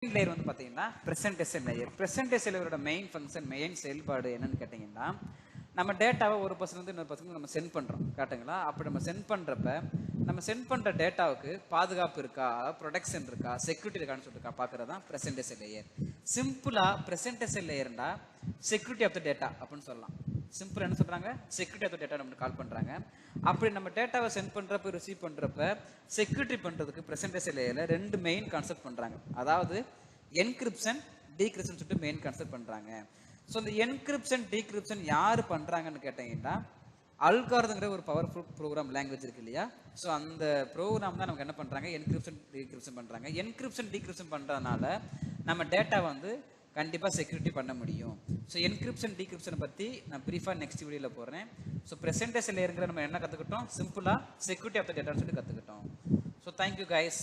Layer வந்து பார்த்தீங்கன்னா presentation layer. Presentation லேயரோட மெயின் ஃபங்க்ஷன், மெயின் செயல்பாடு என்னன்னு கேட்டிங்கன்னா, நம்ம டேட்டாவை ஒரு பர்சன்லேருந்து இன்னொரு பர்சனுக்கு நம்ம சென்ட் பண்ணுறோம் கரெக்டுங்களா? அப்படி நம்ம சென்ட் பண்ணுறப்ப நம்ம சென்ட் பண்ணுற டேட்டாவுக்கு பாதுகாப்பு இருக்கா, ப்ரொடெக்ஷன் இருக்கா, செக்யூரிட்டி இருக்கான்னு சொல்லிட்டு பார்க்குறது தான் ப்ரெசன்டேஷன் லேயர். சிம்பிளாக ப்ரெசன்டேஷன் லேயர்னா செக்யூரிட்டி ஆஃப் த டேட்டா அப்படின்னு சொல்லலாம். சிம்பிள் என்ன சொல்கிறாங்க, செக்யூரிட்டி ஆஃப் த டேட்டா நம்ம கால் பண்ணுறாங்க. அப்படி நம்ம டேட்டாவை சென்ட் பண்ணுறப்ப ரிசீவ் பண்ணுறப்ப செக்யூரிட்டி பண்ணுறதுக்கு ப்ரெசன்டேஷன் லேயரில் ரெண்டு மெயின் கான்செப்ட் பண்ணுறாங்க. அதாவது என்கிரிப்ஷன், டீக்ரிப்ஷன் சொல்லிட்டு மெயின் கான்செப்ட் பண்ணுறாங்க. ஸோ இந்த என்கிரிப்ஷன் டீக்ரிப்ஷன் யார் பண்ணுறாங்கன்னு கேட்டிங்கன்னா, அல்காரிதம்ங்கிற ஒரு பவர்ஃபுல் ப்ரோக்ராம் லாங்குவேஜ் இருக்கு இல்லையா? ஸோ அந்த ப்ரோக்ராம் தான் நமக்கு என்ன பண்ணுறாங்க, என்கிரிப்ஷன் டீக்ரிப்ஷன் பண்ணுறாங்க. என்கிரிப்ஷன் டீக்ரிப்ஷன் பண்ணுறதுனால நம்ம டேட்டா வந்து கண்டிப்பாக செக்யூரிட்டி பண்ண முடியும். ஸோ என்கிரிப்ஷன் டீக்ரிப்ஷனை பற்றி நான் ப்ரீஃபாக நெக்ஸ்ட் வீடியோவில் போடுறேன். ஸோ ப்ரெசன்டேஷன் லேயருங்கிற நம்ம என்ன கற்றுக்கிட்டோம், சிம்பிளாக செக்யூரிட்டி ஆஃப் த டேட்டான்னு சொல்லி கற்றுக்கிட்டோம். So thank you guys.